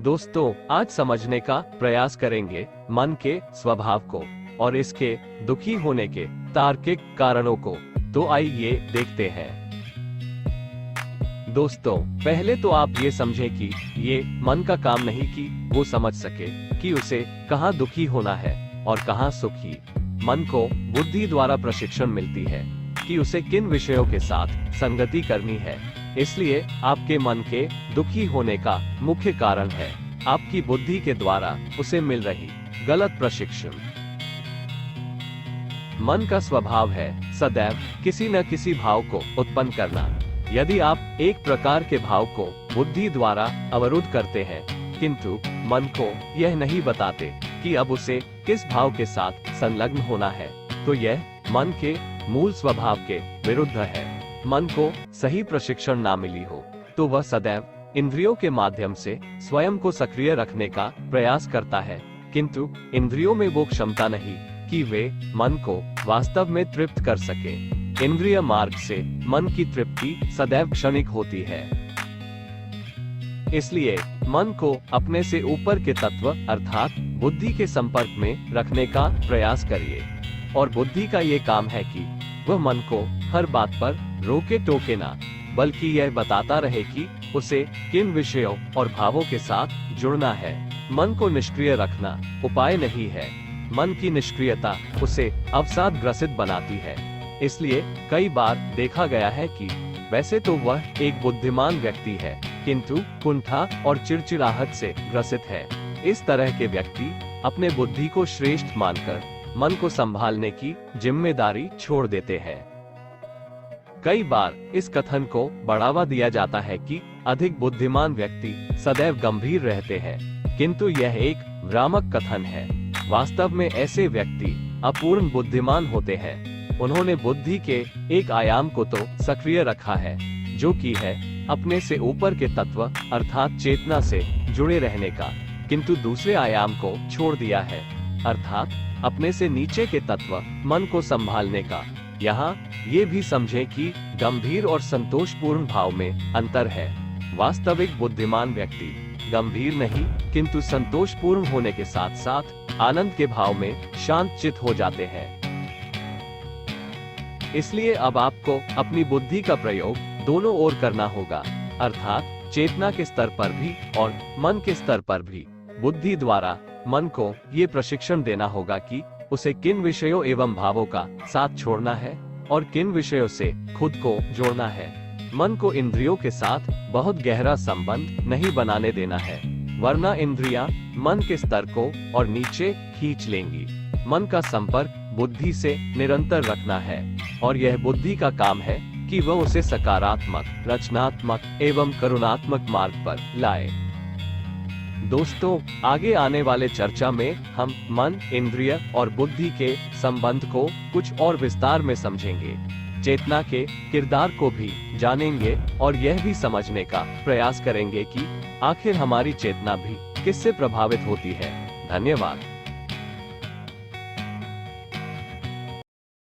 दोस्तों, आज समझने का प्रयास करेंगे मन के स्वभाव को और इसके दुखी होने के तार्किक कारणों को। तो आइए देखते हैं। दोस्तों, पहले तो आप ये समझें कि ये मन का काम नहीं कि वो समझ सके कि उसे कहाँ दुखी होना है और कहाँ सुखी। मन को बुद्धि द्वारा प्रशिक्षण मिलती है कि उसे किन विषयों के साथ संगति करनी है। इसलिए आपके मन के दुखी होने का मुख्य कारण है आपकी बुद्धि के द्वारा उसे मिल रही गलत प्रशिक्षण। मन का स्वभाव है सदैव किसी न किसी भाव को उत्पन्न करना। यदि आप एक प्रकार के भाव को बुद्धि द्वारा अवरुद्ध करते हैं किंतु मन को यह नहीं बताते कि अब उसे किस भाव के साथ संलग्न होना है, तो यह मन के मूल स्वभाव के विरुद्ध है। मन को सही प्रशिक्षण ना मिली हो तो वह सदैव इंद्रियों के माध्यम से स्वयं को सक्रिय रखने का प्रयास करता है, किंतु इंद्रियों में वो क्षमता नहीं कि वे मन को वास्तव में तृप्त कर सके। इंद्रिय मार्ग से मन की तृप्ति सदैव क्षणिक होती है। इसलिए मन को अपने से ऊपर के तत्व अर्थात बुद्धि के संपर्क में रखने का प्रयास करिए। और बुद्धि का ये काम है कि वह मन को हर बात पर रोके टोके ना, बल्कि यह बताता रहे कि उसे किन विषयों और भावों के साथ जुड़ना है। मन को निष्क्रिय रखना उपाय नहीं है। मन की निष्क्रियता उसे अवसादग्रसित बनाती है। इसलिए कई बार देखा गया है कि वैसे तो वह एक बुद्धिमान व्यक्ति है किंतु कुंठा और चिड़चिड़ाहट से ग्रसित है। इस तरह के व्यक्ति अपने बुद्धि को श्रेष्ठ मानकर मन को संभालने की जिम्मेदारी छोड़ देते हैं। कई बार इस कथन को बढ़ावा दिया जाता है कि अधिक बुद्धिमान व्यक्ति सदैव गंभीर रहते हैं, किंतु यह एक भ्रामक कथन है। वास्तव में ऐसे व्यक्ति अपूर्ण बुद्धिमान होते हैं। उन्होंने बुद्धि के एक आयाम को तो सक्रिय रखा है, जो कि है अपने से ऊपर के तत्व अर्थात चेतना से जुड़े रहने का, किंतु दूसरे आयाम को छोड़ दिया है अर्थात अपने से नीचे के तत्व मन को संभालने का। यहाँ ये भी समझें कि गंभीर और संतोषपूर्ण भाव में अंतर है। वास्तविक बुद्धिमान व्यक्ति गंभीर नहीं किंतु संतोषपूर्ण होने के साथ साथ आनंद के भाव में शांत चित हो जाते हैं। इसलिए अब आपको अपनी बुद्धि का प्रयोग दोनों ओर करना होगा, अर्थात चेतना के स्तर पर भी और मन के स्तर पर भी। बुद्धि द्वारा मन को ये प्रशिक्षण देना होगा कि उसे किन विषयों एवं भावों का साथ छोड़ना है और किन विषयों से खुद को जोड़ना है। मन को इंद्रियों के साथ बहुत गहरा संबंध नहीं बनाने देना है, वरना इंद्रियां मन के स्तर को और नीचे खींच लेंगी। मन का संपर्क बुद्धि से निरंतर रखना है और यह बुद्धि का काम है कि वह उसे सकारात्मक, रचनात्मक एवं करुणात्मक मार्ग पर लाए। दोस्तों, आगे आने वाले चर्चा में हम मन, इंद्रिय और बुद्धि के संबंध को कुछ और विस्तार में समझेंगे। चेतना के किरदार को भी जानेंगे और यह भी समझने का प्रयास करेंगे कि आखिर हमारी चेतना भी किससे प्रभावित होती है। धन्यवाद।